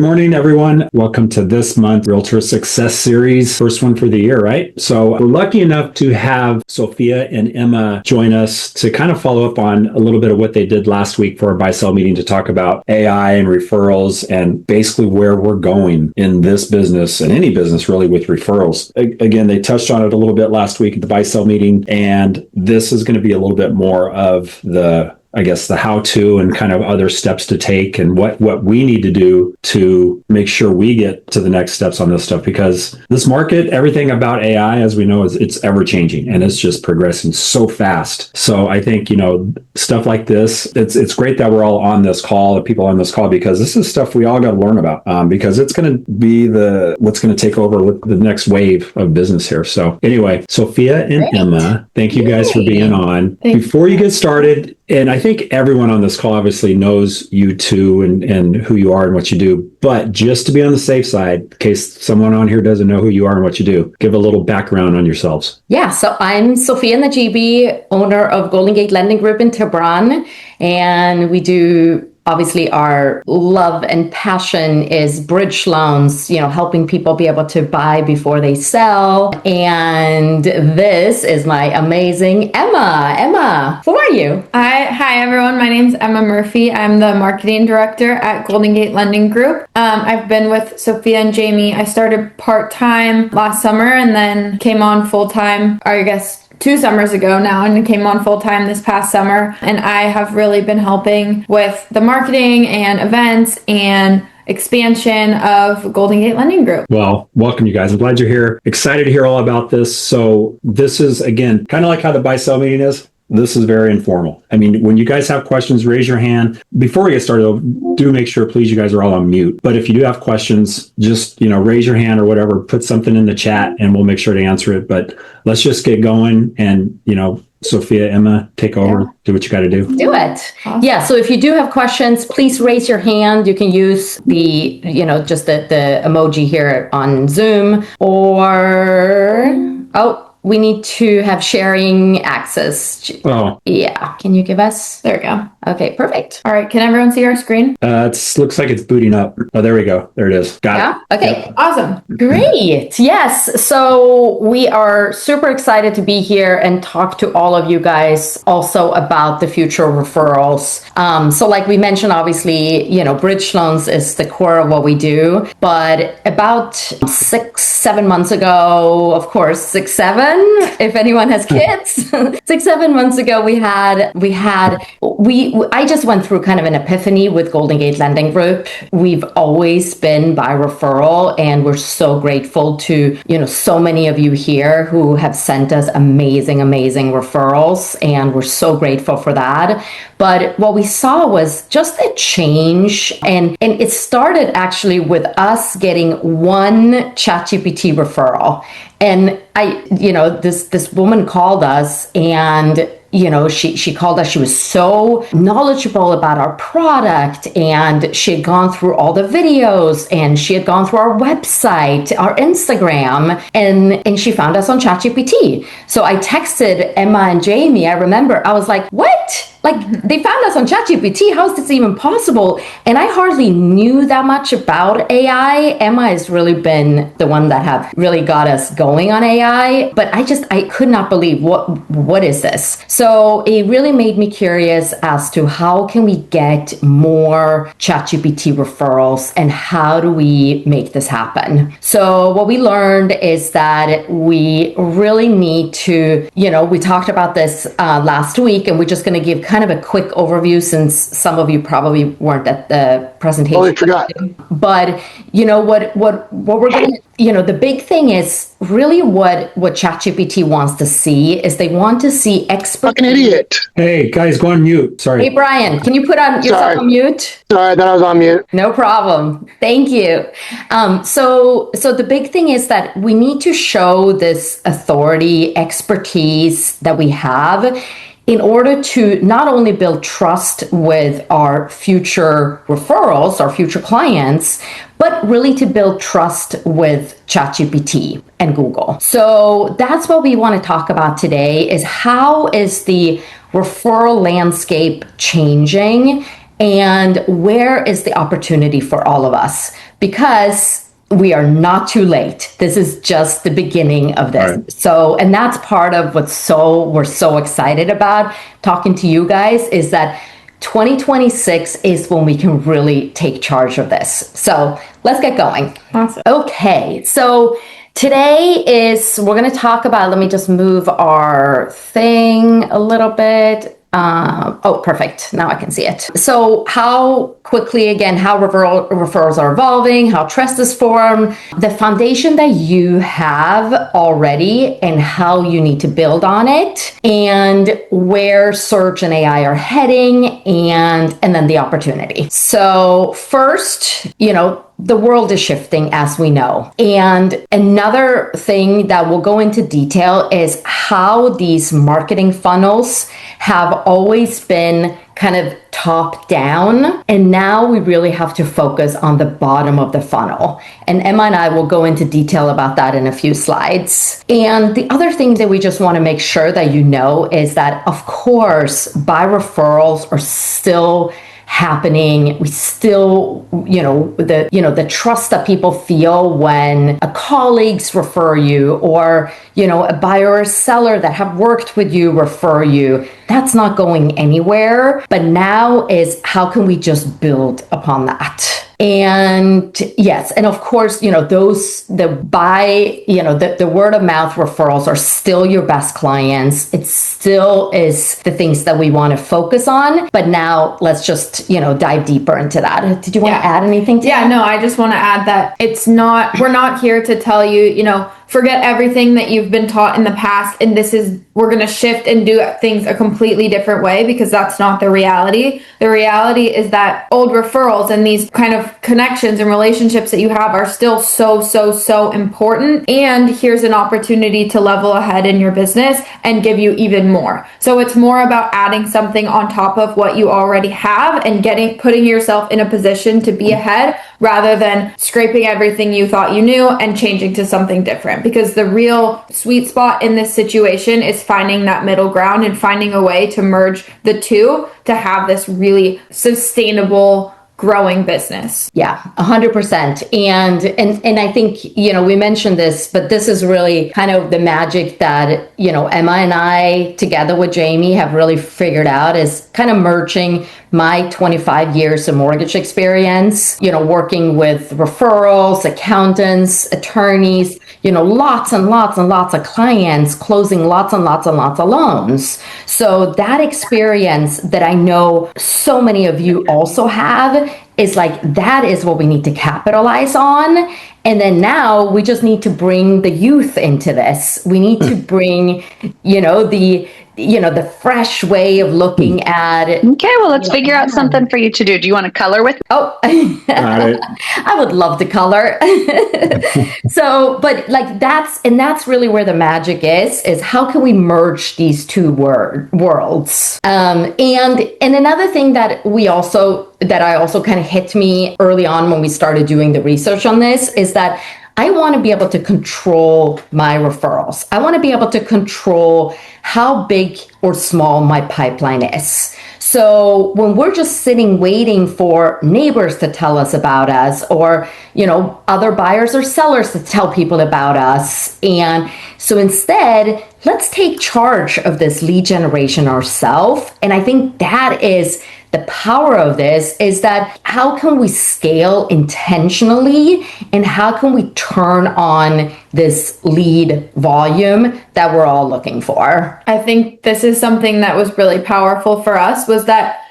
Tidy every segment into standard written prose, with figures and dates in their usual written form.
Good morning, everyone. Welcome to this month's Realtor Success Series, first one for the year, right? So we're lucky enough to have Sofia and Emma join us to kind of follow up on a little bit of what they did last week for our buy-sell meeting to talk about AI and referrals and basically where we're going in this business and any business really with referrals. Again, they touched on it a little bit last week at the buy-sell meeting, and this is going to be a little bit more of the how-to and kind of other steps to take and what we need to do to make sure we get to the next steps on this stuff, because this market, everything about AI, as we know, it's ever changing and it's just progressing so fast. So I think, stuff like this, it's great that we're all on this call, the people on this call, because this is stuff we all got to learn about, because it's going to be what's going to take over with the next wave of business here. So anyway, Sofia and Emma, thank you guys for being on. Before you get started, and I think everyone on this call obviously knows you two and who you are and what you do. But just to be on the safe side, in case someone on here doesn't know who you are and what you do, give a little background on yourselves. Yeah, so I'm Sofia Nadjibi, owner of Golden Gate Lending Group in Tehran. And we do, obviously, our love and passion is bridge loans, helping people be able to buy before they sell. And this is my amazing Emma. Emma, who are you? Hi, everyone. My name's Emma Murphy. I'm the marketing director at Golden Gate Lending Group. I've been with Sofia and Jamie. I started part-time last summer and then came on full-time, or I guess 2 summers ago now, and came on full-time this past summer. And I have really been helping with the marketing and events and expansion of Golden Gate Lending Group. Well, welcome, you guys. I'm glad you're here. Excited to hear all about this. So this is, again, kind of like how the buy-sell meeting is. This is very informal. I mean, when you guys have questions, raise your hand. Before we get started, though, do make sure, please, you guys are all on mute. But if you do have questions, just, raise your hand or whatever, put something in the chat and we'll make sure to answer it. But let's just get going and, Sofia, Emma, take over, do what you got to do. Do it. Awesome. Yeah, so if you do have questions, please raise your hand. You can use the, just the emoji here on Zoom, or, we need to have sharing access. Oh. Yeah. Can you give us? There we go. Okay, perfect. All right. Can everyone see our screen? It looks like it's booting up. Oh, there we go. There it is. Got it. Okay. Yep. Awesome. Great. Yes. So we are super excited to be here and talk to all of you guys also about the future of referrals. So like we mentioned, obviously, bridge loans is the core of what we do. But about 6-7 months ago, of course, 6-7, if anyone has kids, 6-7 months ago, I just went through kind of an epiphany with Golden Gate Lending Group. We've always been by referral, and we're so grateful to, so many of you here who have sent us amazing referrals, and we're so grateful for that. But what we saw was just a change, and it started actually with us getting one ChatGPT referral. And this woman called us, and she called us. She was so knowledgeable about our product, and she had gone through all the videos, and she had gone through our website, our Instagram, and she found us on ChatGPT. So I texted Emma and Jamie. I remember I was like, what? Like, they found us on ChatGPT. How is this even possible? And I hardly knew that much about AI. Emma has really been the one that have really got us going on AI. But I could not believe what is this? So it really made me curious as to how can we get more ChatGPT referrals and how do we make this happen? So what we learned is that we really need to, we talked about this last week, and we're just going to give kind of a quick overview since some of you probably weren't at the presentation. Oh, I forgot. But what we're going to, the big thing is really what ChatGPT wants to see is they want to see expert. Fucking idiot. Hey, guys, go on mute. Sorry. Hey, Brian, can you put on yourself on mute? Sorry, I thought I was on mute. No problem. Thank you. So the big thing is that we need to show this authority, expertise that we have in order to not only build trust with our future referrals, our future clients, but really to build trust with ChatGPT and Google. So that's what we want to talk about today, is how is the referral landscape changing and where is the opportunity for all of us? Because we are not too late. This is just the beginning of this. Right. So, and that's part of we're so excited about talking to you guys, is that 2026 is when we can really take charge of this. So let's get going. Awesome. Okay, so today we're going to talk about, let me just move our thing a little bit. Oh, perfect. Now I can see it. So how quickly, again, how referrals are evolving, how trust is formed, the foundation that you have already and how you need to build on it, and where search and AI are heading, and then the opportunity. So first, the world is shifting, as we know. And another thing that we'll go into detail is how these marketing funnels have always been kind of top down. And now we really have to focus on the bottom of the funnel. And Emma and I will go into detail about that in a few slides. And the other thing that we just want to make sure that you know is that, of course, buy referrals are still happening. We still, the trust that people feel when a colleagues refer you, or, a buyer or seller that have worked with you refer you, that's not going anywhere. But now is, how can we just build upon that? And yes, and of course, the word of mouth referrals are still your best clients. It still is the things that we want to focus on. But now let's just, dive deeper into that. Did you want to add anything to that? Yeah, no, I just want to add that we're not here to tell you, forget everything that you've been taught in the past, and we're going to shift and do things a completely different way, because that's not the reality. The reality is that old referrals and these kind of connections and relationships that you have are still so important. And here's an opportunity to level ahead in your business and give you even more. So it's more about adding something on top of what you already have and putting yourself in a position to be ahead, rather than scraping everything you thought you knew and changing to something different. Because the real sweet spot in this situation is finding that middle ground and finding a way to merge the two to have this really sustainable, growing business. Yeah, 100%. And I think, we mentioned this, but this is really kind of the magic that, Emma and I, together with Jamie, have really figured out, is kind of merging my 25 years of mortgage experience, working with referrals, accountants, attorneys, lots and lots and lots of clients, closing lots and lots and lots of loans. So that experience that I know so many of you also have is that is what we need to capitalize on. And then now we just need to bring the youth into this. We need to bring, the fresh way of looking at it. Okay, well, let's figure out something for you to do. Do you want to color with me? Oh, I would love to color. So, but that's really where the magic is how can we merge these two worlds? And another thing that I also kind of hit me early on when we started doing the research on this is that I want to be able to control my referrals. I want to be able to control how big or small my pipeline is. So when we're just sitting waiting for neighbors to tell us about us, or, other buyers or sellers to tell people about us. And so instead, let's take charge of this lead generation ourselves. And I think that is the power of this, is that how can we scale intentionally, and how can we turn on this lead volume that we're all looking for? I think this is something that was really powerful for us, was that,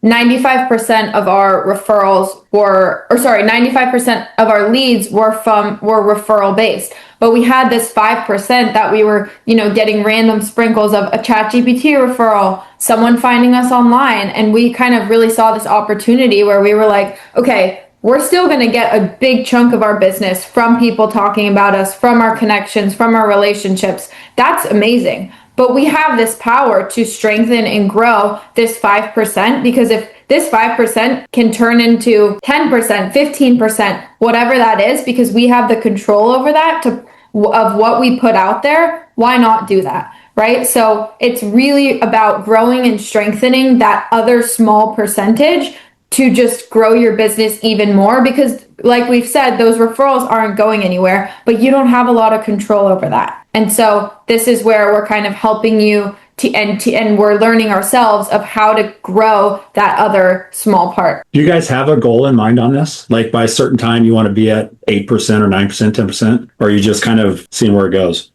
95% of our 95% of our leads were referral based. But we had this 5% that we were, getting random sprinkles of a ChatGPT referral, someone finding us online. And we kind of really saw this opportunity where we were like, okay, we're still going to get a big chunk of our business from people talking about us, from our connections, from our relationships. That's amazing. But we have this power to strengthen and grow this 5%, because if this 5% can turn into 10%, 15%, whatever that is, because we have the control over that of what we put out there, why not do that? right? So it's really about growing and strengthening that other small percentage to just grow your business even more, because like we've said, those referrals aren't going anywhere, but you don't have a lot of control over that. And so this is where we're kind of helping you and we're learning ourselves of how to grow that other small part. Do you guys have a goal in mind on this? Like by a certain time you want to be at 8% or 9%, 10%, or are you just kind of seeing where it goes?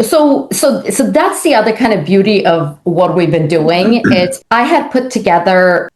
So that's the other kind of beauty of what we've been doing. It's I had put together,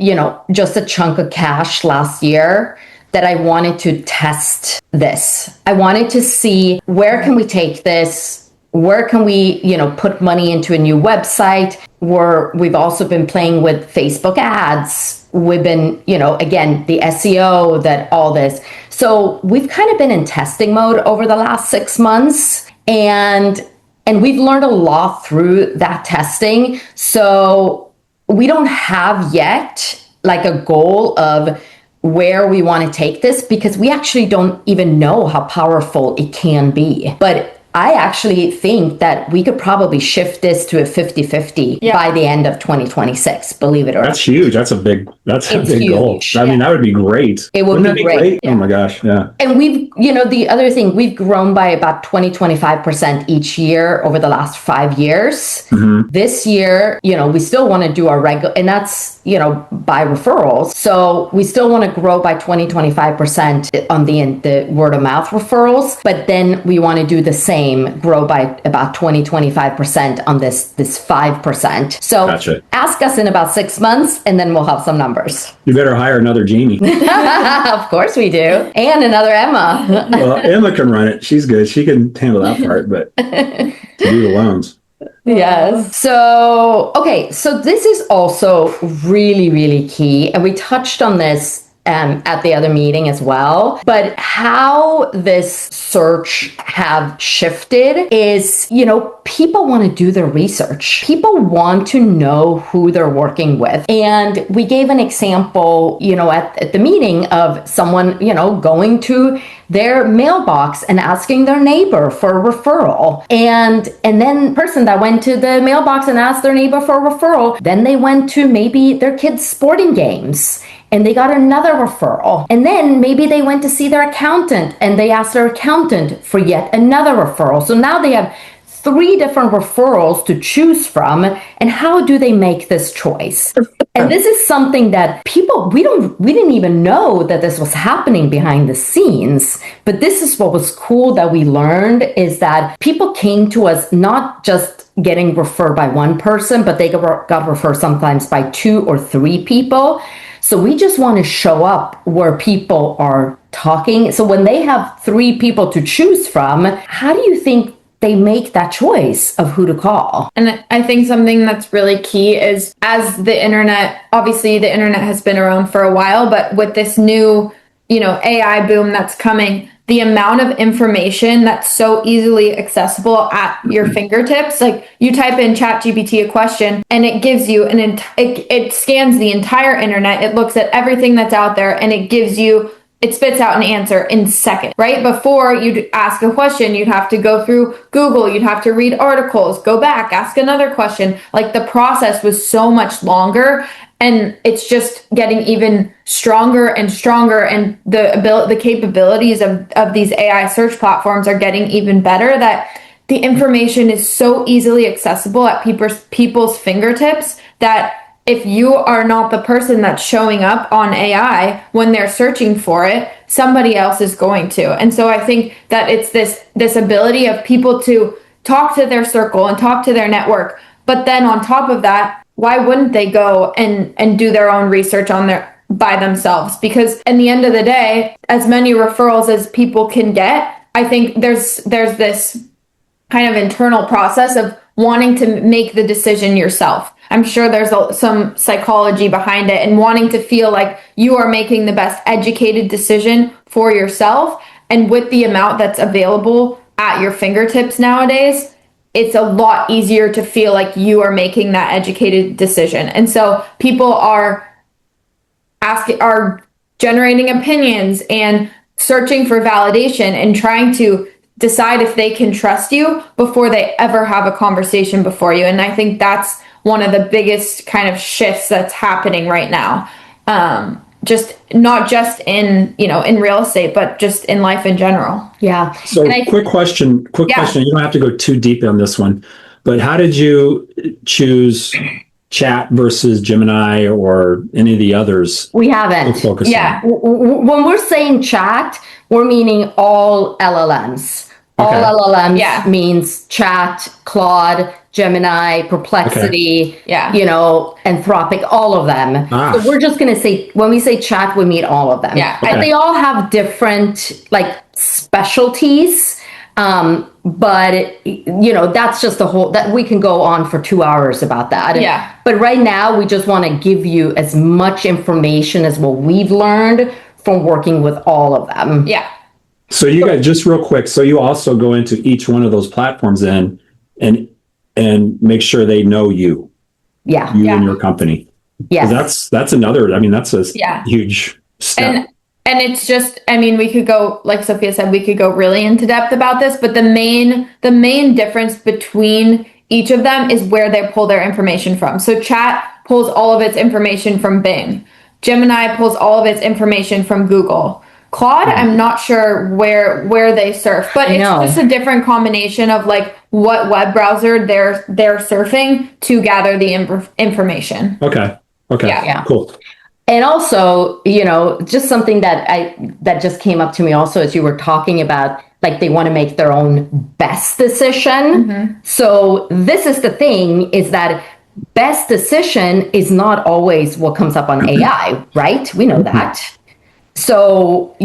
just a chunk of cash last year that I wanted to test this. I wanted to see where can we take this? Where can we, put money into a new website? We've also been playing with Facebook ads. We've been, again, the SEO, that all this. So we've kind of been in testing mode over the last 6 months. And we've learned a lot through that testing. So we don't have yet like a goal of where we want to take this, because we actually don't even know how powerful it can be. But I actually think that we could probably shift this to a 50-50 by the end of 2026, believe it or not. That's huge. That's a big goal. I mean, that would be great. It would be great. Yeah. Oh my gosh. Yeah. And we've, the other thing, we've grown by about 25% each year over the last 5 years. Mm-hmm. This year, we still want to do our regular, and that's, by referrals. So we still want to grow by 25% on the word of mouth referrals, but then we want to do the same, grow by about 25% on this 5%. So gotcha. Ask us in about 6 months and then we'll have some numbers. You better hire another Jamie. Of course we do. And another Emma. Well, Emma can run it. She's good. She can handle that part, but to do the loans. Yes. So, okay. So this is also really, really key. And we touched on this at the other meeting as well. But how this search have shifted is, people want to do their research. People want to know who they're working with. And we gave an example, at the meeting of someone, going to their mailbox and asking their neighbor for a referral. And then person that went to the mailbox and asked their neighbor for a referral, then they went to maybe their kids' sporting games and they got another referral. And then maybe they went to see their accountant and they asked their accountant for yet another referral. So now they have 3 different referrals to choose from. And how do they make this choice? And this is something that we didn't even know that this was happening behind the scenes. But this is what was cool that we learned, is that people came to us not just getting referred by one person, but they got referred sometimes by 2 or 3 people. So we just want to show up where people are talking. So when they have 3 people to choose from, how do you think they make that choice of who to call? And I think something that's really key is, as the internet, obviously the internet has been around for a while, but with this new, AI boom that's coming, the amount of information that's so easily accessible at your fingertips. Like you type in ChatGPT a question and it gives you it scans the entire internet. It looks at everything that's out there and it spits out an answer in seconds, right? Before you'd ask a question, you'd have to go through Google, you'd have to read articles, go back, ask another question. Like the process was so much longer, and it's just getting even stronger and stronger. And the capabilities of these AI search platforms are getting even better, that the information is so easily accessible at people's fingertips that if you are not the person that's showing up on AI when they're searching for it, somebody else is going to. And so I think that it's this ability of people to talk to their circle and talk to their network. But then on top of that, why wouldn't they go and do their own research by themselves? Because in the end of the day, as many referrals as people can get, I think there's this kind of internal process of wanting to make the decision yourself. I'm sure there's some psychology behind it, and wanting to feel like you are making the best educated decision for yourself. And with the amount that's available at your fingertips nowadays, it's a lot easier to feel like you are making that educated decision. And so people are generating opinions and searching for validation and trying to decide if they can trust you before they ever have a conversation before you. And I think that's one of the biggest kind of shifts that's happening right now. Just not just in real estate, but just in life in general. Yeah. So quick question. You don't have to go too deep on this one, but how did you choose Chat versus Gemini or any of the others? We haven't. Yeah. When we're saying chat, we're meaning all LLMs. All LLMs means Chat, Claude, Gemini, Perplexity, Anthropic, all of them. So we're just going to say, when we say chat, we mean all of them. Yeah. And they all have different specialties. But that's just the whole, that we can go on for 2 hours about that. Yeah. But right now we just want to give you as much information as what we've learned from working with all of them. Yeah. So you guys, just real quick, so you also go into each one of those platforms and make sure they know you. Yeah. You and your company. Yeah. That's another, that's a huge step. And it's just, we could go, like Sofia said, we could go really into depth about this, but the main difference between each of them is where they pull their information from. So Chat pulls all of its information from Bing. Gemini pulls all of its information from Google. Claude, I'm not sure where they surf, but it's just a different combination of what web browser they're surfing to gather the information. Okay. Yeah. Cool. And also, just something that just came up to me also as you were talking about, they want to make their own best decision. Mm-hmm. So this is the thing, is that best decision is not always what comes up on AI, right? We know that. So,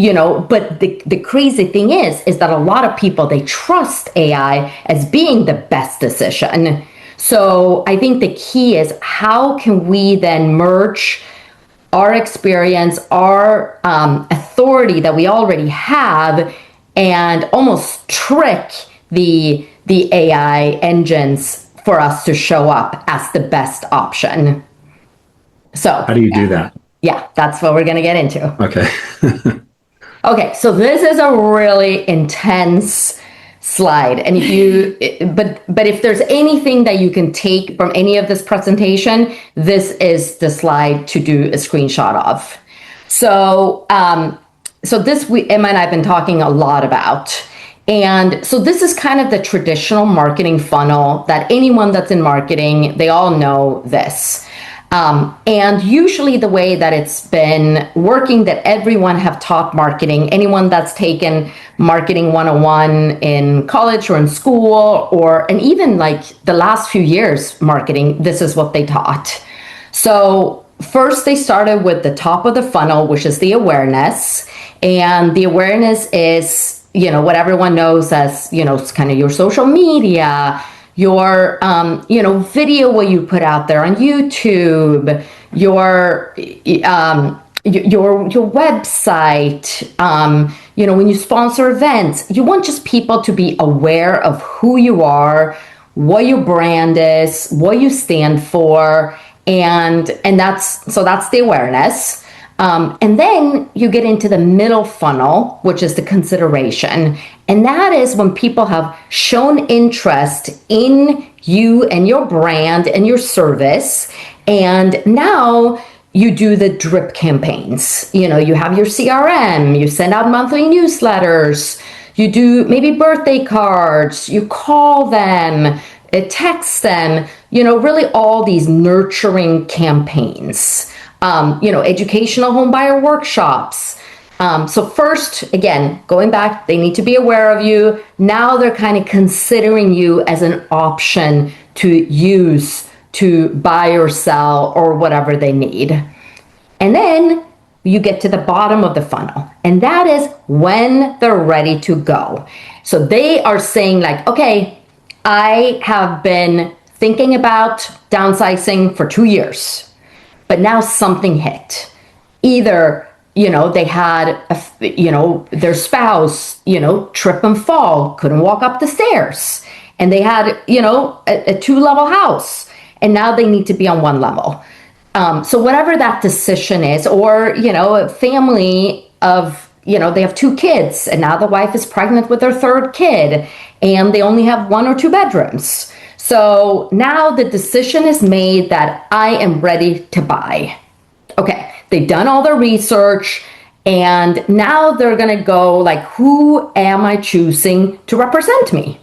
but the crazy thing is that a lot of people, they trust AI as being the best decision. So I think the key is, how can we then merge our experience, our authority that we already have, and almost trick the AI engines for us to show up as the best option. So how do you do that? Yeah, that's what we're going to get into. Okay. Okay, so this is a really intense slide, and but if there's anything that you can take from any of this presentation, this is the slide to do a screenshot of. So this Emma and I have been talking a lot about. And so this is kind of the traditional marketing funnel that anyone that's in marketing, they all know this. And usually the way that it's been working, that everyone have taught marketing, anyone that's taken marketing 101 in college or in school, and even the last few years marketing, this is what they taught. So first they started with the top of the funnel, which is the awareness. And the awareness is, what everyone knows as, it's kind of your social media, your video what you put out there on YouTube, your website, when you sponsor events, you want just people to be aware of who you are, what your brand is, what you stand for, and that's the awareness. And then you get into the middle funnel, which is the consideration. And that is when people have shown interest in you and your brand and your service. And now you do the drip campaigns. You have your CRM, you send out monthly newsletters, you do maybe birthday cards, you call them, text them, really all these nurturing campaigns. Educational homebuyer workshops. So first, again, going back, they need to be aware of you. Now they're kind of considering you as an option to use to buy or sell or whatever they need. And then you get to the bottom of the funnel, and that is when they're ready to go. So they are saying okay, I have been thinking about downsizing for 2 years. But now something hit. Either, they had, their spouse, trip and fall, couldn't walk up the stairs. And they had, a 2-level house. And now they need to be on 1 level. So whatever that decision is, or, a family of they have 2 kids, and now the wife is pregnant with their 3rd kid, and they only have 1 or 2 bedrooms. So now the decision is made that I am ready to buy. Okay, they've done all their research, and now they're going to go like, who am I choosing to represent me?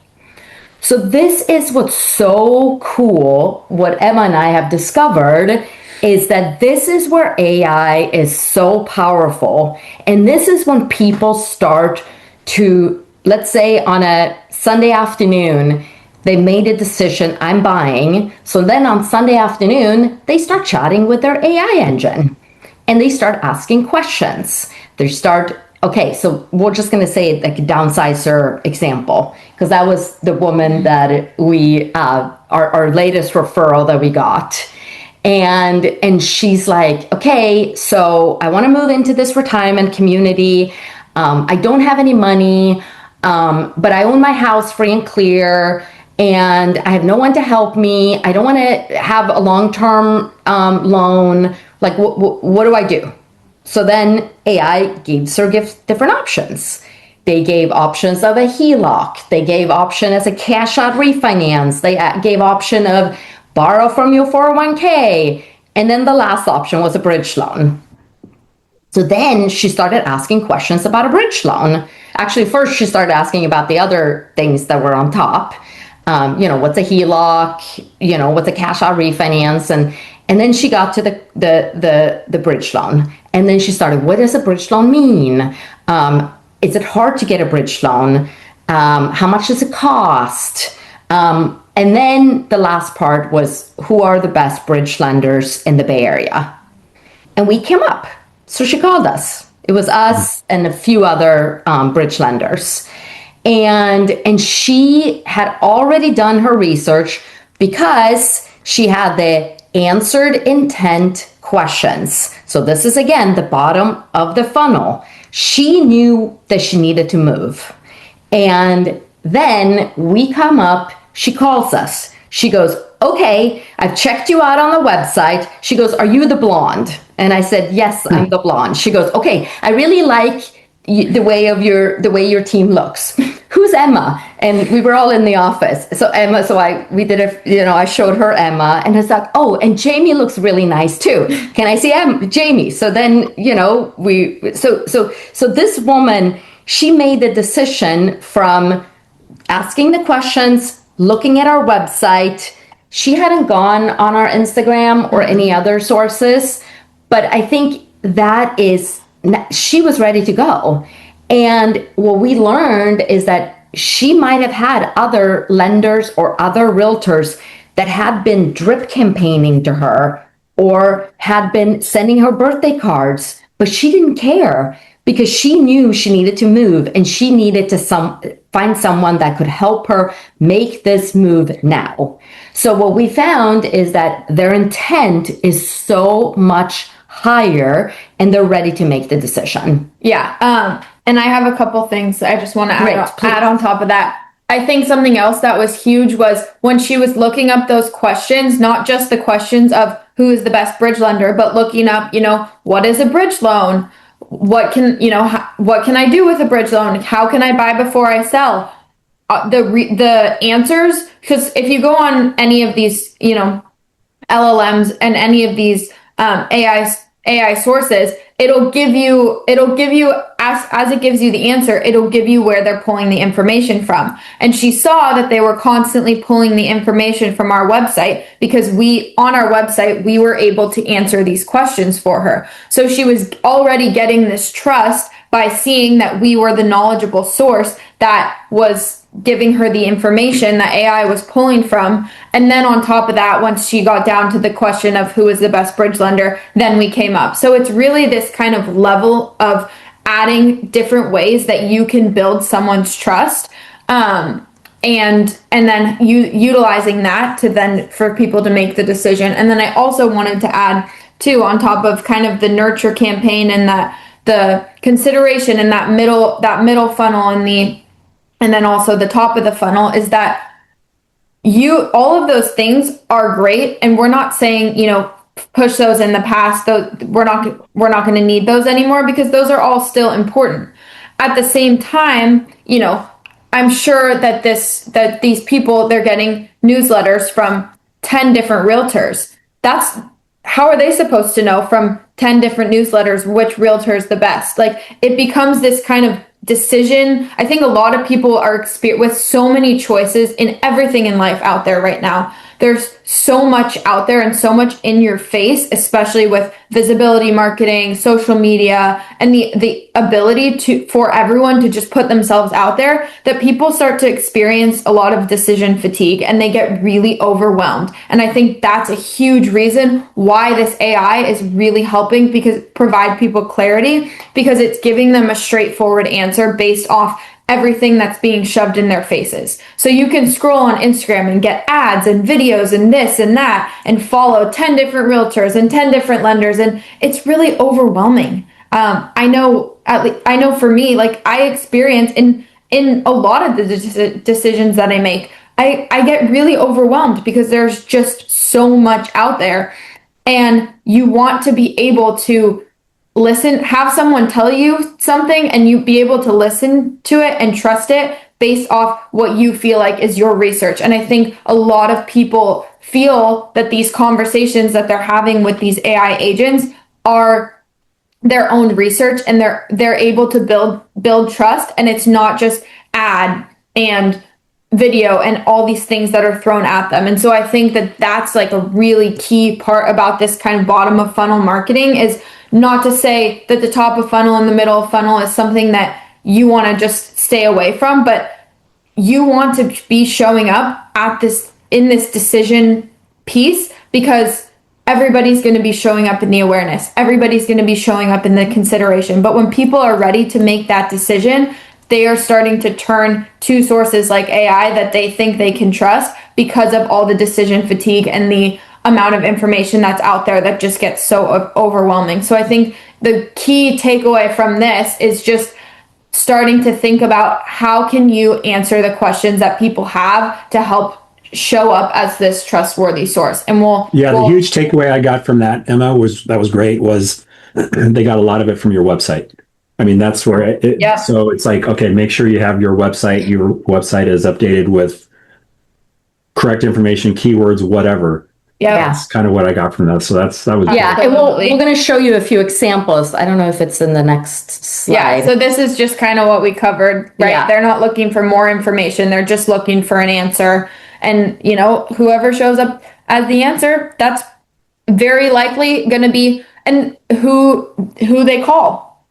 So this is what's so cool. What Emma and I have discovered is that this is where AI is so powerful. And this is when people start to, let's say on a Sunday afternoon, they made a decision, I'm buying. So then on Sunday afternoon, they start chatting with their AI engine and they start asking questions. Okay, so we're just going to say like a downsizer example, because that was the woman that we, our latest referral that we got. And she's like, okay, so I want to move into this retirement community. I don't have any money, but I own my house free and clear, and I have no one to help me. I don't want to have a long-term loan. Like, what do I do? So then AI gives her different options. They gave options of a HELOC. They gave option as a cash out refinance. They gave option of borrow from your 401k. And then the last option was a bridge loan. So then she started asking questions about a bridge loan. Actually, first she started asking about the other things that were on top. What's a HELOC? What's a cash out refinance? And then she got to the bridge loan. And then she started, what does a bridge loan mean? Is it hard to get a bridge loan? How much does it cost? And then the last part was, who are the best bridge lenders in the Bay Area? And we came up. So she called us. It was us and a few other bridge lenders. And she had already done her research because she had the answered intent questions. So this is, again, the bottom of the funnel. She knew that she needed to move. And then we come up, she calls us. She goes, okay, I've checked you out on the website. She goes, are you the blonde? And I said, yes, I'm the blonde. She goes, okay, I really like the way your team looks. Who's Emma? And we were all in the office. So Emma, I showed her Emma, and it's like, oh, and Jamie looks really nice too. Can I see Jamie? So then, so this woman, she made the decision from asking the questions, looking at our website. She hadn't gone on our Instagram or any other sources, but I think she was ready to go. And what we learned is that she might have had other lenders or other realtors that had been drip campaigning to her or had been sending her birthday cards, but she didn't care because she knew she needed to move and she needed to find someone that could help her make this move now. So what we found is that their intent is so much higher and they're ready to make the decision. Yeah. And I have a couple things I just want to add on top of that. I think something else that was huge was when she was looking up those questions, not just the questions of who is the best bridge lender, but looking up, what is a bridge loan? What can I do with a bridge loan? How can I buy before I sell? The answers, because if you go on any of these, LLMs and any of these AI sources, it'll give you as it gives you the answer, it'll give you where they're pulling the information from. And she saw that they were constantly pulling the information from our website because on our website, we were able to answer these questions for her. So she was already getting this trust by seeing that we were the knowledgeable source that was giving her the information that AI was pulling from. And then on top of that, once she got down to the question of who is the best bridge lender, then we came up. So it's really this kind of level of adding different ways that you can build someone's trust. And then utilizing that to then for people to make the decision. And then I also wanted to add too, on top of kind of the nurture campaign and the consideration in that middle funnel and then also the top of the funnel, is that all of those things are great. And we're not saying, push those in the past. Though we're not going to need those anymore because those are all still important. At the same time, I'm sure that these people, they're getting newsletters from 10 different realtors. How are they supposed to know from 10 different newsletters which realtor is the best? Like, it becomes this kind of decision. I think a lot of people are with so many choices in everything in life out there right now. There's so much out there and so much in your face, especially with visibility marketing, social media, and the ability for everyone to just put themselves out there, that people start to experience a lot of decision fatigue and they get really overwhelmed. And I think that's a huge reason why this AI is really helping provide people clarity, because it's giving them a straightforward answer based off everything that's being shoved in their faces. So you can scroll on Instagram and get ads and videos and this and that and follow 10 different realtors and 10 different lenders. And it's really overwhelming. I know for me, like, I experience in a lot of the decisions that I make, I get really overwhelmed because there's just so much out there, and you want to be able to listen, have someone tell you something and you be able to listen to it and trust it based off what you feel like is your research. And I think a lot of people feel that these conversations that they're having with these AI agents are their own research, and they're able to build trust, and it's not just ad and video and all these things that are thrown at them. And so I think that that's like a really key part about this kind of bottom of funnel marketing, is not to say that the top of funnel and the middle of funnel is something that you want to just stay away from, but you want to be showing up in this decision piece, because everybody's going to be showing up in the awareness. Everybody's going to be showing up in the consideration. But when people are ready to make that decision, they are starting to turn to sources like AI that they think they can trust, because of all the decision fatigue and the amount of information that's out there that just gets so overwhelming. So I think the key takeaway from this is just starting to think about how can you answer the questions that people have to help show up as this trustworthy source. And the huge takeaway I got from that, Emma, was great, was they got a lot of it from your website. I mean, that's where so it's like, okay, make sure you have your website is updated with correct information, keywords, whatever. Yeah. That's kind of what I got from that. So that was yeah. great. And we're going to show you a few examples. I don't know if it's in the next slide. Yeah. So this is just kind of what we covered, right? Yeah. They're not looking for more information. They're just looking for an answer. And, whoever shows up as the answer, that's very likely going to be who they call.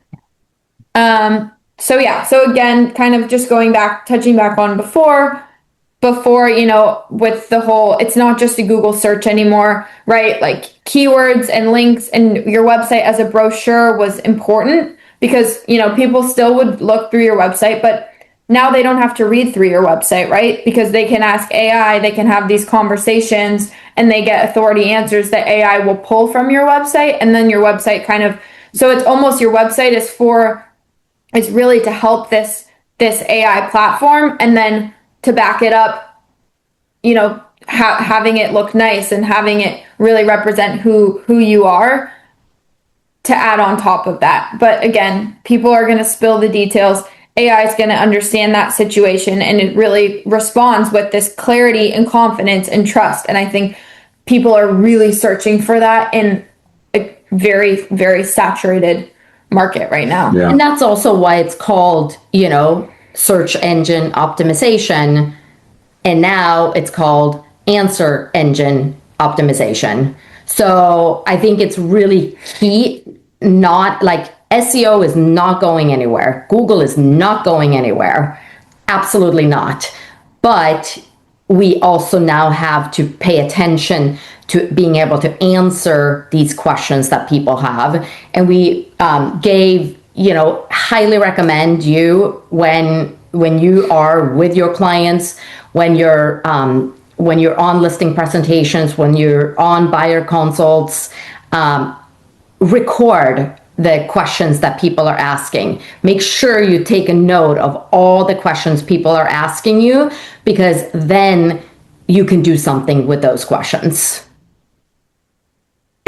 So again, kind of just touching back on before, with the whole, it's not just a Google search anymore, right? Like, keywords and links and your website as a brochure was important, because, people still would look through your website, but now they don't have to read through your website, right? Because they can ask AI, they can have these conversations, and they get authority answers that AI will pull from your website. And then your website so it's almost, your website is really to help this AI platform, and then to back it up, having it look nice and having it really represent who you are, to add on top of that. But again, people are going to spill the details. AI is going to understand that situation, and it really responds with this clarity and confidence and trust. And I think people are really searching for that in a very, very saturated market right now. Yeah. And that's also why it's called, search engine optimization. And now it's called answer engine optimization. So I think it's really key, not like SEO is not going anywhere. Google is not going anywhere. Absolutely not. But we also now have to pay attention to being able to answer these questions that people have. And we highly recommend you when you are with your clients, when you're on listing presentations, when you're on buyer consults, record the questions that people are asking. Make sure you take a note of all the questions people are asking you, because then you can do something with those questions.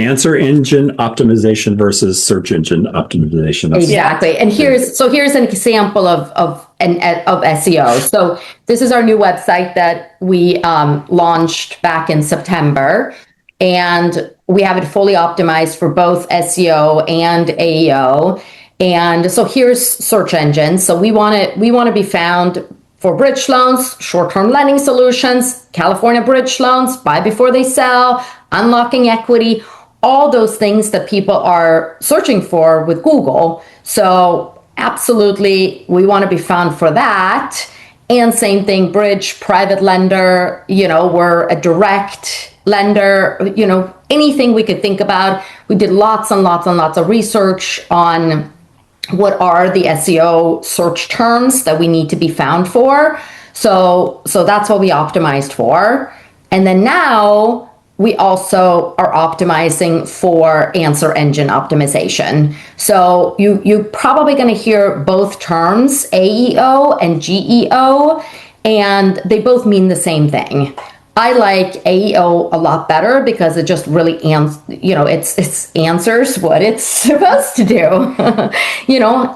Answer engine optimization versus search engine optimization. Exactly. And here's an example of SEO. So this is our new website that we launched back in September, and we have it fully optimized for both SEO and AEO. And so here's search engines. So we want to be found for bridge loans, short-term lending solutions, California bridge loans, buy before they sell, unlocking equity, all those things that people are searching for with Google. So absolutely, we want to be found for that. And same thing, bridge, private lender, we're a direct lender, anything we could think about. We did lots and lots and lots of research on what are the SEO search terms that we need to be found for. So that's what we optimized for. And then now we also are optimizing for answer engine optimization. So you're probably going to hear both terms, AEO and GEO, and they both mean the same thing. I like AEO a lot better because it just really it's answers what it's supposed to do.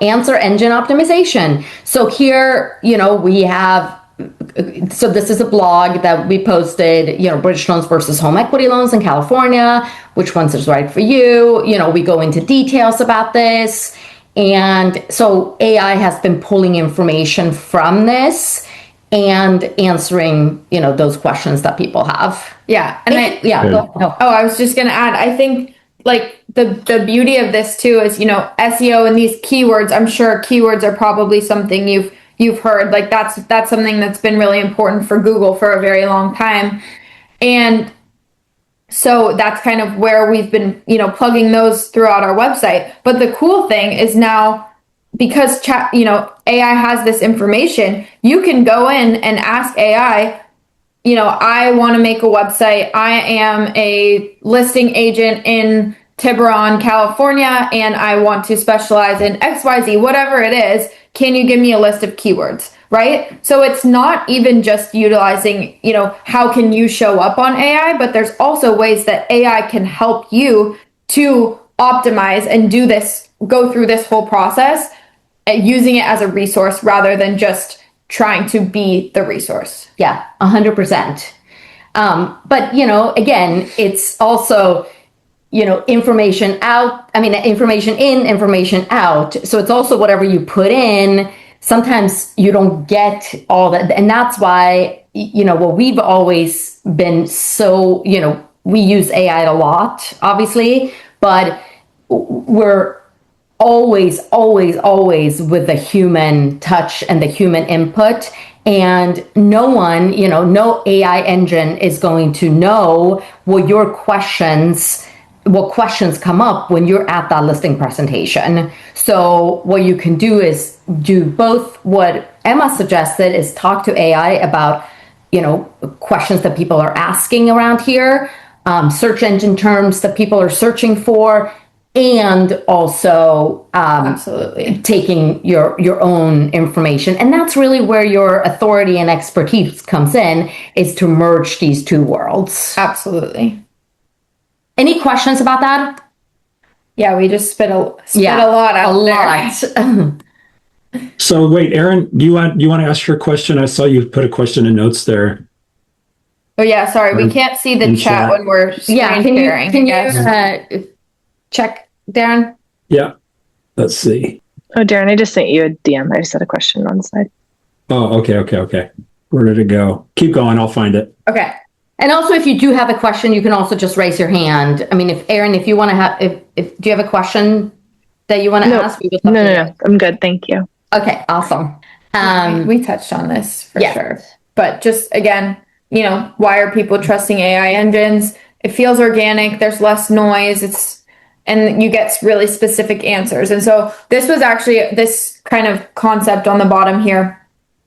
Answer engine optimization. So here, we have, so this is a blog that we posted, bridge loans versus home equity loans in California, which ones is right for you. We go into details about this. And so AI has been pulling information from this and answering, those questions that people have. Yeah. And I was just going to add, I think like the beauty of this too is, SEO and these keywords, I'm sure keywords are probably something you've heard, like that's something that's been really important for Google for a very long time. And so that's kind of where we've been, plugging those throughout our website. But the cool thing is now, because AI has this information, you can go in and ask AI, I want to make a website. I am a listing agent in Tiburon, California, and I want to specialize in XYZ, whatever it is. Can you give me a list of keywords, right? So it's not even just utilizing, how can you show up on AI, but there's also ways that AI can help you to optimize and go through this whole process, using it as a resource rather than just trying to be the resource. Yeah, 100%. But, again, it's also, information out. Information in, information out. So it's also whatever you put in. Sometimes you don't get all that. And that's why, we've always been so, we use AI a lot, obviously, but we're always with the human touch and the human input. And no one, no AI engine is going to know what questions come up when you're at that listing presentation. So what you can do is do both what Emma suggested, is talk to AI about, questions that people are asking around here, search engine terms that people are searching for, and also absolutely taking your own information. And that's really where your authority and expertise comes in, is to merge these two worlds. Absolutely. Any questions about that? Yeah, we just spit a lot out there. So wait, Erin, do you want to ask your question? I saw you put a question in notes there. Oh yeah, sorry, we can't see the chat when we're screen sharing. Can you check, Darren? Yeah, let's see. Oh, Darren, I just sent you a DM. I just had a question on the side. Oh, okay. Where did it go? Keep going. I'll find it. Okay. And also, if you do have a question, you can also just raise your hand. If Erin, if you want to have, if do you have a question that you want to ask? No. I'm good. Thank you. Okay, awesome. We touched on this for sure. But just again, why are people trusting AI engines? It feels organic. There's less noise. And you get really specific answers. And so this was actually, this kind of concept on the bottom here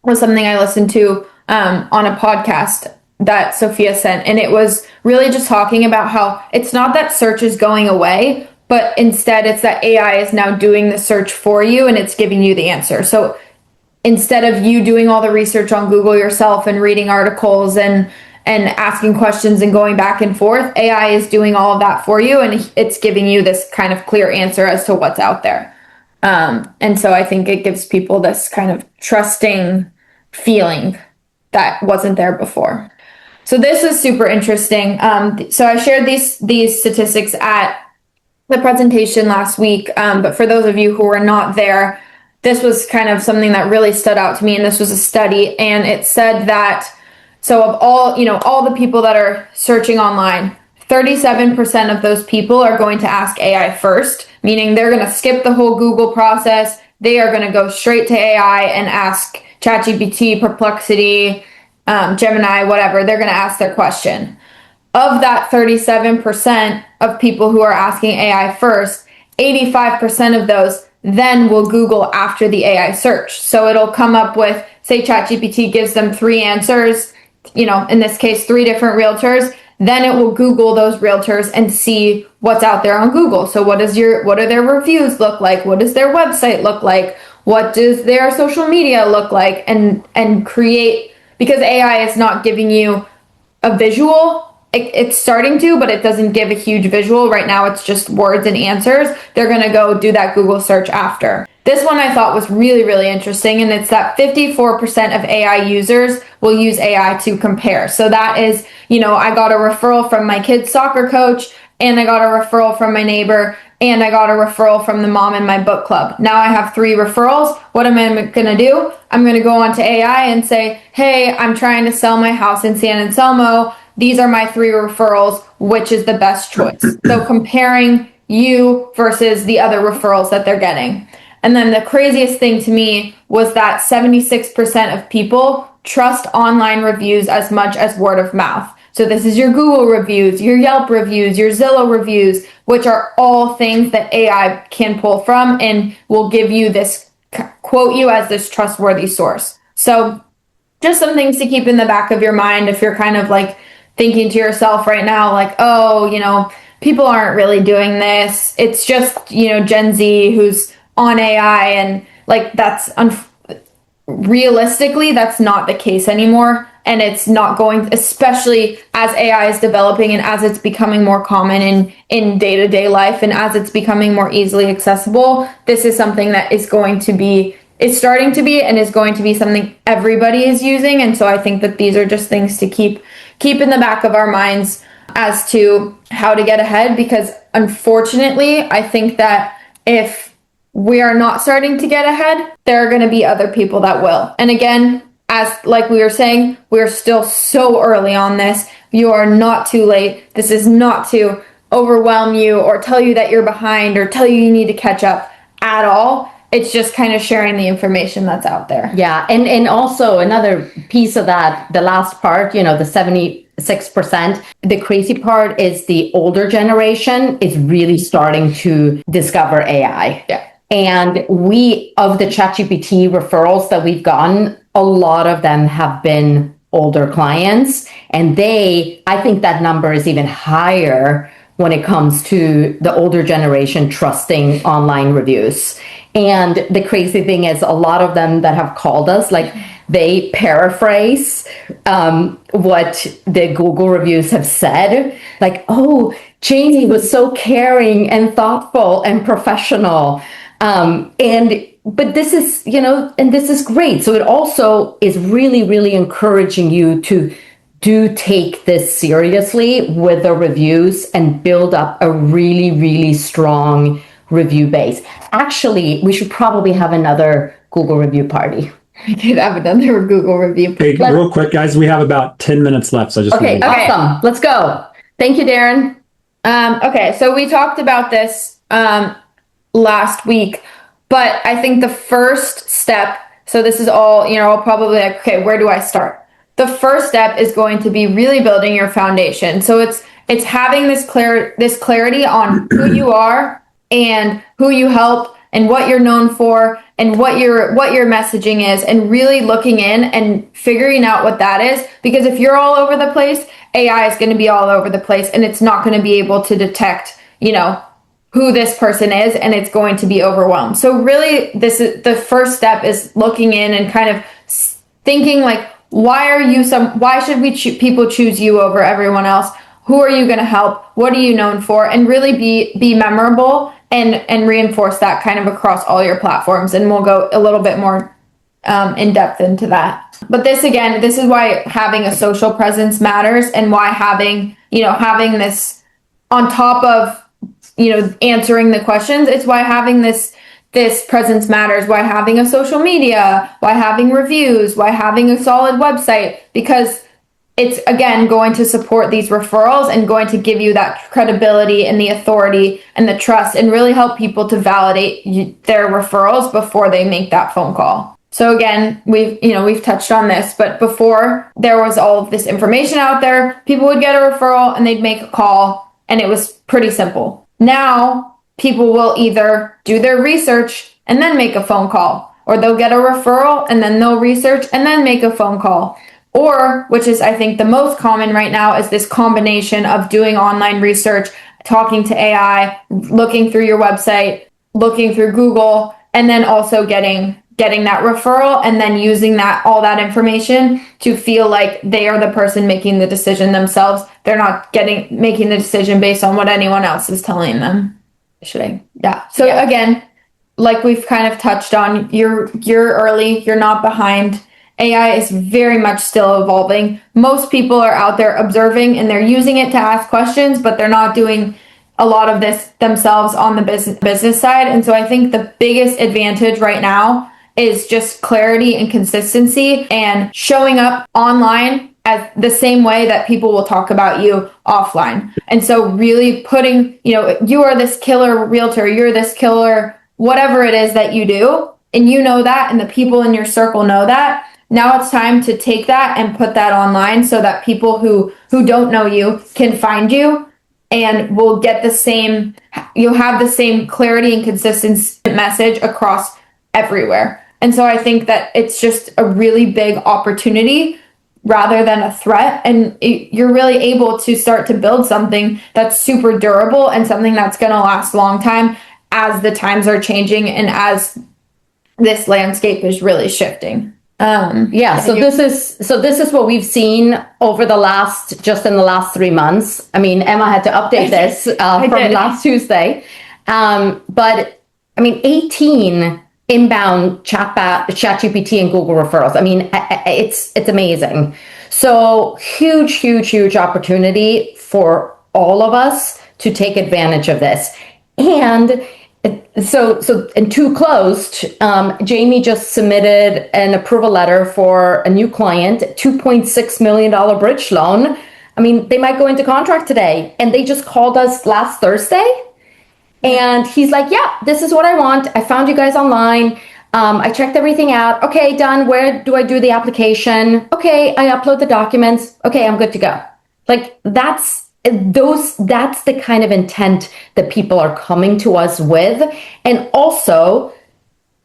was something I listened to on a podcast that Sofia sent. And it was really just talking about how it's not that search is going away, but instead it's that AI is now doing the search for you and it's giving you the answer. So instead of you doing all the research on Google yourself and reading articles and and asking questions and going back and forth. AI is doing all of that for you, and it's giving you this kind of clear answer as to what's out there. And so I think it gives people this kind of trusting feeling that wasn't there before. So this is super interesting. So I shared these statistics at the presentation last week, but for those of you who were not there, this was kind of something that really stood out to me, and this was a study, and it said that, so of all the people that are searching online, 37% of those people are going to ask AI first, meaning they're going to skip the whole Google process. They are going to go straight to AI and ask ChatGPT, Perplexity, Gemini, whatever. They're going to ask their question. Of that 37% of people who are asking AI first, 85% of those then will Google after the AI search. So it'll come up with, say ChatGPT gives them 3 answers, in this case, 3 different realtors. Then it will Google those realtors and see what's out there on Google. So what do their reviews look like? What does their website look like? What does their social media look like? And create, because AI is not giving you a visual. It's starting to, but it doesn't give a huge visual. Right now, it's just words and answers. They're going to go do that Google search after. This one I thought was really, really interesting, and it's that 54% of AI users will use AI to compare. So that is, I got a referral from my kid's soccer coach, and I got a referral from my neighbor, and I got a referral from the mom in my book club. Now I have 3 referrals. What am I going to do? I'm going to go onto AI and say, hey, I'm trying to sell my house in San Anselmo. These are my 3 referrals. Which is the best choice? So comparing you versus the other referrals that they're getting. And then the craziest thing to me was that 76% of people trust online reviews as much as word of mouth. So this is your Google reviews, your Yelp reviews, your Zillow reviews, which are all things that AI can pull from and will give you this, quote you as this trustworthy source. So just some things to keep in the back of your mind if you're kind of like thinking to yourself right now, like, oh, people aren't really doing this. It's just, Gen Z who's on AI, and like that's realistically, that's not the case anymore. And it's not going, especially as AI is developing and as it's becoming more common in day-to-day life and as it's becoming more easily accessible, this is something that is starting to be and is going to be something everybody is using. And so I think that these are just things to keep in the back of our minds as to how to get ahead, because unfortunately, I think that if we are not starting to get ahead, there are going to be other people that will. And again, as like we were saying, we're still so early on this. You are not too late. This is not to overwhelm you or tell you that you're behind or tell you need to catch up at all. It's just kind of sharing the information that's out there. Yeah. And also another piece of that, the last part, the 76%, the crazy part is the older generation is really starting to discover AI. Yeah. And of the ChatGPT referrals that we've gotten, a lot of them have been older clients. And I think that number is even higher when it comes to the older generation trusting online reviews. And the crazy thing is a lot of them that have called us, like they paraphrase what the Google reviews have said. Like, oh, Jamie was so caring and thoughtful and professional. But this is, and this is great. So it also is really, really encouraging you to take this seriously with the reviews and build up a really, really strong review base. Actually, we should probably have another Google review party. We could have another Google review. Hey, real quick, guys, we have about 10 minutes left. So Okay, awesome. Let's go. Thank you, Darren. Okay, so we talked about this last week, but I think the first step, so this is all, I'll probably like, okay, where do I start? The first step is going to be really building your foundation. So it's having this clarity on who you are and who you help and what you're known for and what your messaging is, and really looking in and figuring out what that is. Because if you're all over the place, AI is going to be all over the place, and it's not going to be able to detect, who this person is, and it's going to be overwhelmed. So really, this is the first step, is looking in and kind of thinking like, why should people choose you over everyone else? Who are you going to help? What are you known for? And really be memorable and reinforce that kind of across all your platforms. And we'll go a little bit more in depth into that. But this is why having a social presence matters, and why having this on top of, answering the questions. It's why having this presence matters, why having a social media, why having reviews, why having a solid website, because it's, again, going to support these referrals and going to give you that credibility and the authority and the trust, and really help people to validate their referrals before they make that phone call. So again, we've touched on this, but before there was all of this information out there, people would get a referral and they'd make a call, and it was pretty simple. Now, people will either do their research and then make a phone call, or they'll get a referral and then they'll research and then make a phone call. Or, which is I think the most common right now, is this combination of doing online research, talking to AI, looking through your website, looking through Google, and then also getting that referral, and then using all that information to feel like they are the person making the decision themselves. They're not making the decision based on what anyone else is telling them. Yeah. So again, like we've kind of touched on, you're early, you're not behind. AI is very much still evolving. Most people are out there observing and they're using it to ask questions, but they're not doing a lot of this themselves on the business side. And so I think the biggest advantage right now is just clarity and consistency, and showing up online as the same way that people will talk about you offline. And so really putting, you are this killer realtor, you're this killer, whatever it is that you do, and that, and the people in your circle know that. Now it's time to take that and put that online so that people who don't know you can find you, and will get you'll have the same clarity and consistent message across everywhere. And so I think that it's just a really big opportunity rather than a threat. And you're really able to start to build something that's super durable and something that's going to last a long time as the times are changing and as this landscape is really shifting. This is what we've seen over in the last 3 months. I mean, Emma had to update this from last Tuesday. But I mean, 18 inbound ChatGPT and Google referrals. I mean, it's amazing. So huge opportunity for all of us to take advantage of this. And so and to closed, Jamie just submitted an approval letter for a new client, $2.6 million bridge loan. I mean, they might go into contract today, and they just called us last Thursday. And he's like, yeah, this is what I want. I found you guys online. I checked everything out. Okay, done. Where do I do the application? Okay, I upload the documents. Okay, I'm good to go. Like that's the kind of intent that people are coming to us with. And also,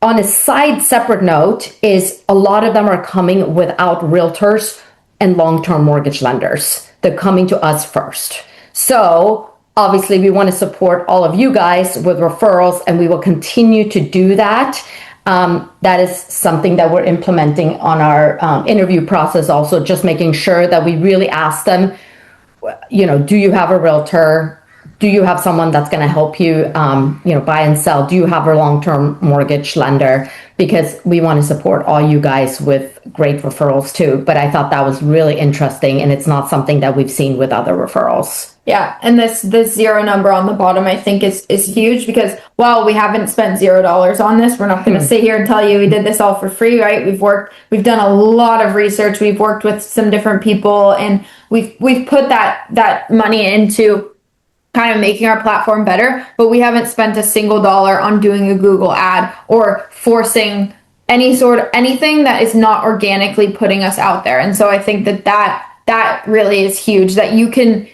on a separate note, is a lot of them are coming without realtors and long-term mortgage lenders. They're coming to us first. So obviously, we want to support all of you guys with referrals, and we will continue to do that. That is something that we're implementing on our interview process also, just making sure that we really ask them, do you have a realtor? Do you have someone that's going to help you, buy and sell? Do you have a long-term mortgage lender? Because we want to support all you guys with great referrals too. But I thought that was really interesting, and it's not something that we've seen with other referrals. Yeah, and this zero number on the bottom, I think is huge, because while we haven't spent $0 on this, we're not going to sit here and tell you we did this all for free, right? We've done a lot of research. We've worked with some different people, and we've put that money into kind of making our platform better, but we haven't spent a single dollar on doing a Google ad or forcing anything that is not organically putting us out there. And so I think that really is huge, that you can,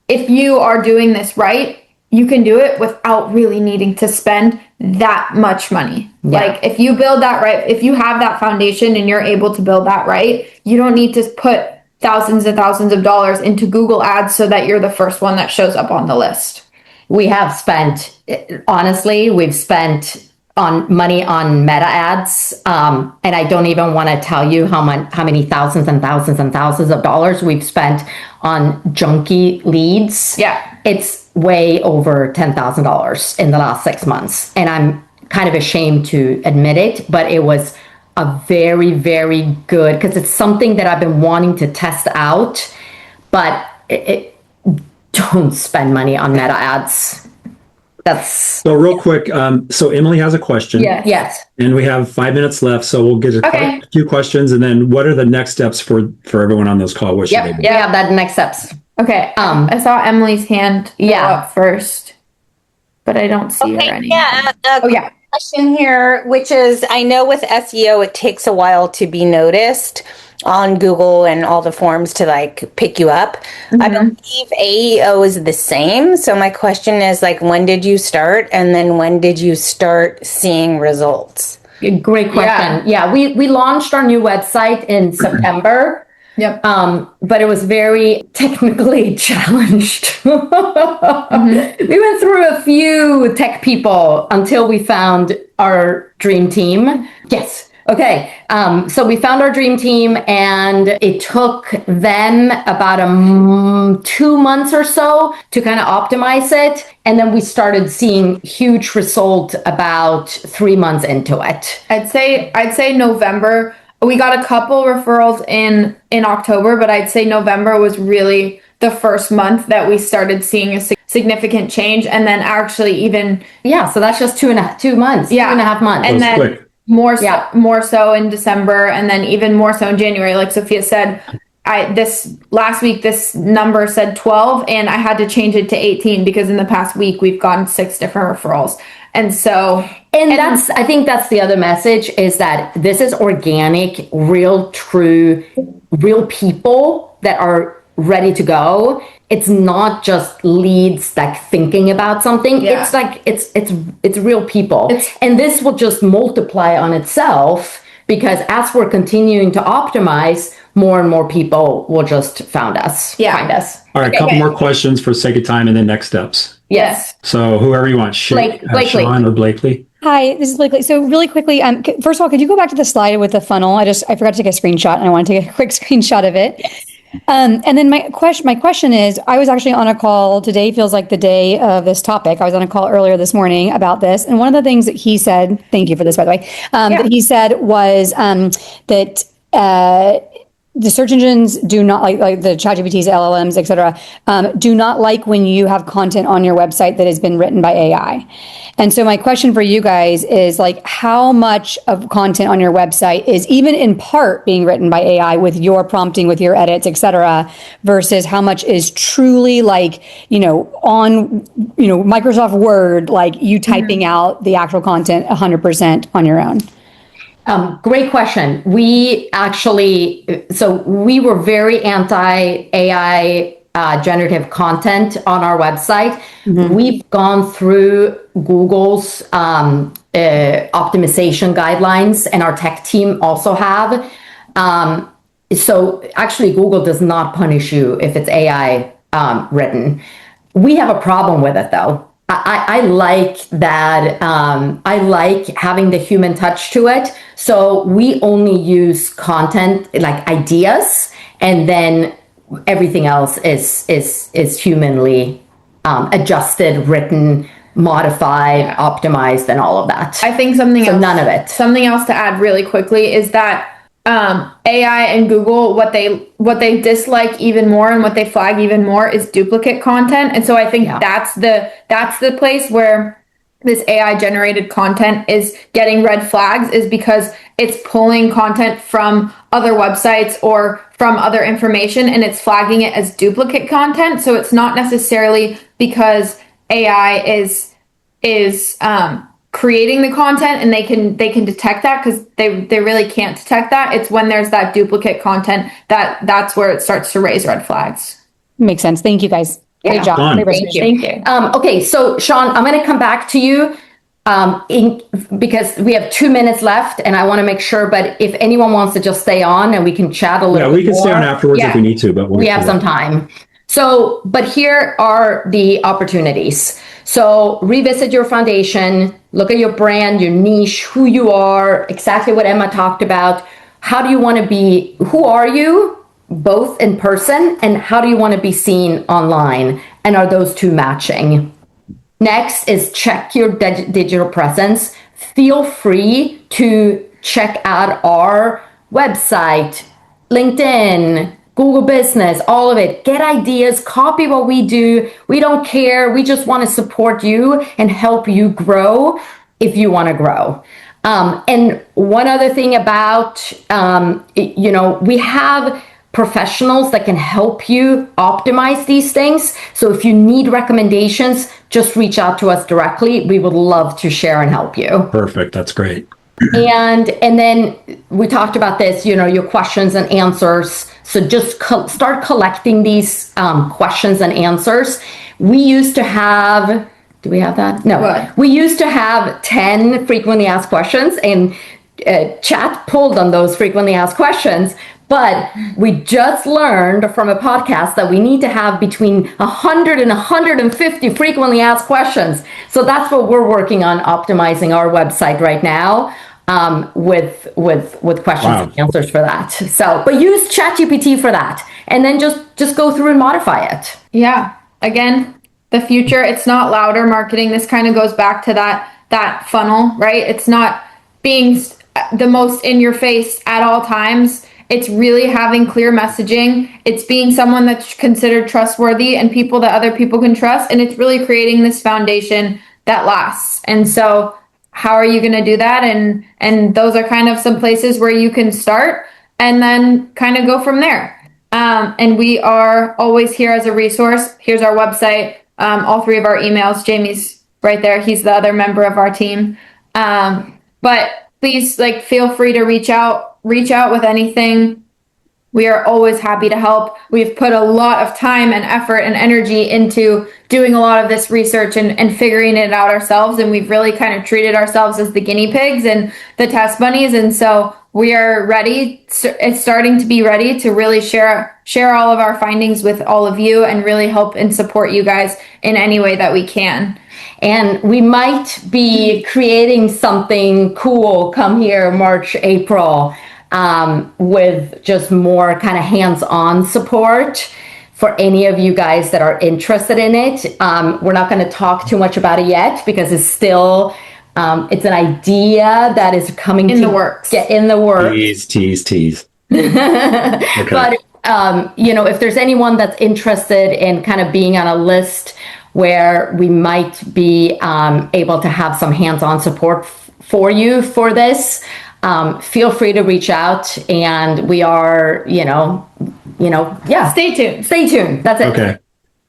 if you are doing this right, you can do it without really needing to spend that much money. Yeah. Like if you build that right, if you have that foundation and you're able to build that right, you don't need to put thousands and thousands of dollars into Google ads so that you're the first one that shows up on the list. We've spent money on meta ads. And I don't even want to tell you how many thousands and thousands and thousands of dollars we've spent on junky leads. Yeah. It's way over $10,000 in the last 6 months. And I'm kind of ashamed to admit it, but it was a very, very good, because it's something that I've been wanting to test out, but don't spend money on meta ads. That's So real quick, so Emily has a question. yes. And we have 5 minutes left, so we'll get a few questions, and then what are the next steps for everyone on this call? What should they do? We have that next steps. Okay. I saw Emily's hand go up first, but I don't see her anymore. Yeah. Question here, which is, I know with SEO, it takes a while to be noticed on Google and all the forums to like pick you up. I believe AEO is the same. So my question is like, when did you start? And then when did you start seeing results? Great question. Yeah, we launched our new website in September. Yep. But it was very technically challenged. We went through a few tech people until we found our dream team. Yes. Okay. So we found our dream team, and it took them about 2 months or so to kind of optimize it. And then we started seeing huge result about 3 months into it. I'd say November. We got a couple referrals in October, but I'd say November was really the first month that we started seeing a significant change. And then actually even... Yeah, so that's just 2 months, 2.5 months. And then more so in December, and then even more so in January. Like Sofia said, this last week, this number said 12, and I had to change it to 18 because in the past week, we've gotten 6 different referrals. And so... And I think that's the other message, is that this is organic, real, true, real people that are ready to go. It's not just leads like thinking about something. Yeah. It's like, it's real people. And this will just multiply on itself, because as we're continuing to optimize, more and more people will just find us. All right, a couple more questions for sake of time, and then next steps. Yes. So whoever you want, Blakely. Sean or Blakely. Hi, this is Blakely. So really quickly, first of all, could you go back to the slide with the funnel? I forgot to take a screenshot, and I want to take a quick screenshot of it. Yes. And then my question is, I was actually on a call today, feels like the day of this topic. I was on a call earlier this morning about this. And one of the things that he said, thank you for this, by the way, that he said was that the search engines do not like the ChatGPTs, LLMs, et cetera, do not like when you have content on your website that has been written by AI. And so my question for you guys is like, how much of content on your website is even in part being written by AI with your prompting, with your edits, et cetera, versus how much is truly like, on, Microsoft Word, like you typing out the actual content 100% on your own? Great question. We were very anti-AI generative content on our website. We've gone through Google's optimization guidelines, and our tech team also have. So actually, Google does not punish you if it's AI written. We have a problem with it, though. I like that. I like having the human touch to it. So we only use content like ideas, and then everything else is humanly adjusted, written, modified, optimized, and all of that. I think none of it. Something else to add really quickly is that AI and Google, what they dislike even more and what they flag even more is duplicate content. And so I think that's the place where this AI generated content is getting red flags, is because it's pulling content from other websites or from other information, and it's flagging it as duplicate content. So it's not necessarily because AI is creating the content and they can detect that, because they really can't detect that. It's when there's that duplicate content that's where it starts to raise red flags. Makes sense. Thank you, guys. Great job. Thank you. Okay, so Sean, I'm going to come back to you because we have 2 minutes left, and I want to make sure. But if anyone wants to just stay on, and we can chat a little. Yeah, we can stay on afterwards if we need to. But we have some time. So, but here are the opportunities. So revisit your foundation, look at your brand, your niche, who you are, exactly what Emma talked about. How do you want to be? Who are you, both in person, and how do you want to be seen online? And are those two matching? Next is check your digital presence. Feel free to check out our website, LinkedIn, Google Business, all of it. Get ideas, copy what we do. We don't care. We just want to support you and help you grow if you want to grow. And one other thing about, we have professionals that can help you optimize these things. So if you need recommendations, just reach out to us directly. We would love to share and help you. Perfect. That's great. And then we talked about this, your questions and answers. So just start collecting these questions and answers. We used to have, do we have that? No. What? We used to have 10 frequently asked questions, and chat pulled on those frequently asked questions. But we just learned from a podcast that we need to have between 100 and 150 frequently asked questions. So that's what we're working on, optimizing our website right now, with questions and answers for that. So, but use ChatGPT for that, and then just go through and modify it. Yeah. Again, the future, it's not louder marketing. This kind of goes back to that funnel, right? It's not being the most in your face at all times. It's really having clear messaging. It's being someone that's considered trustworthy and people that other people can trust. And it's really creating this foundation that lasts. And so how are you going to do that? And those are kind of some places where you can start and then kind of go from there. And we are always here as a resource. Here's our website, all three of our emails. Jamie's right there. He's the other member of our team. But please, feel free to reach out with anything. We are always happy to help. We've put a lot of time and effort and energy into doing a lot of this research and figuring it out ourselves. And we've really kind of treated ourselves as the guinea pigs and the test bunnies. And so we are ready. It's starting to be ready to really share all of our findings with all of you and really help and support you guys in any way that we can. And we might be creating something cool come here March, April, with just more kind of hands-on support for any of you guys that are interested in it. We're not going to talk too much about it yet because it's still, it's an idea that is coming in the works. Get in the works. Tease. Okay. But, if there's anyone that's interested in kind of being on a list where we might be able to have some hands-on support for you for this, feel free to reach out, and we are, Stay tuned. Stay tuned. That's it. Okay.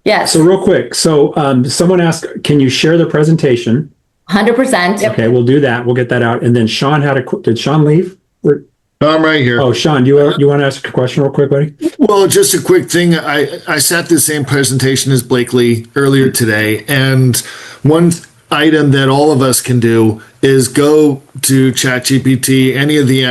Yes. So real quick. So someone asked, can you share the presentation? 100%. Okay, we'll do that. We'll get that out. And then Sean did Sean leave? No, I'm right here. Oh, Sean, you want to ask a question real quick, buddy? Well, just a quick thing. I sat the same presentation as Blakely earlier today, and one item that all of us can do is go to ChatGPT, any of the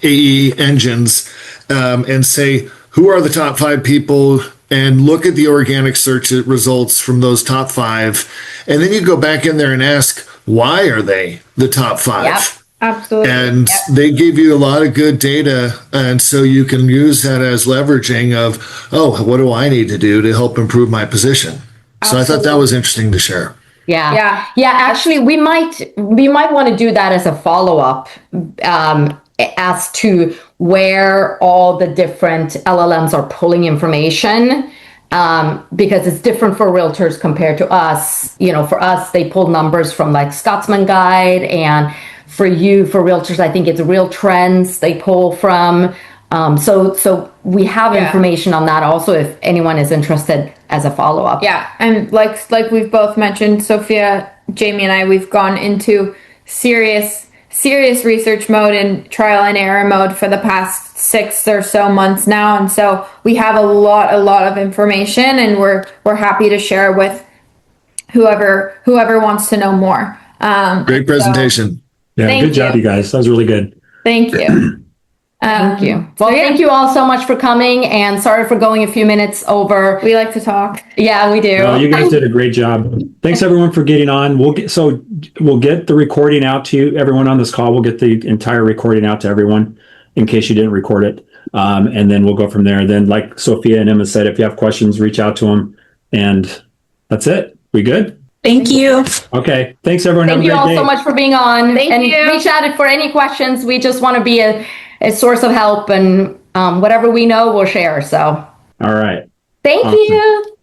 AE engines, and say, who are the top 5 people, and look at the organic search results from those top 5. And then you go back in there and ask, why are they the top 5? Yep. Absolutely. And they give you a lot of good data. And so you can use that as leveraging of, what do I need to do to help improve my position? So I thought that was interesting to share. Yeah. Actually, we might want to do that as a follow-up, as to where all the different LLMs are pulling information, because it's different for realtors compared to us. For us, they pull numbers from Scotsman Guide, and for realtors, I think it's Real Trends they pull from. So we have information on that also if anyone is interested as a follow-up. Yeah. And like we've both mentioned, Sofia, Jamie, and I, we've gone into serious research mode and trial and error mode for the past 6 or so months now. And so we have a lot of information, and we're happy to share with whoever wants to know more. Great presentation. Yeah, good job, you guys. That was really good. Thank you. Thank you. Well, thank you all so much for coming, and sorry for going a few minutes over. We like to talk. Yeah, we do. No, you guys did a great job. Thanks everyone for getting on. We'll get the recording out to you, everyone on this call. We'll get the entire recording out to everyone in case you didn't record it. And then we'll go from there. Then, like Sofia and Emma said, if you have questions, reach out to them. And that's it. We good? Thank you. Okay. Thanks everyone. Thank you all so much for being on. Thank you. Reach out for any questions. We just want to be a source of help, and whatever we know, we'll share. So, All right. thank Awesome. you.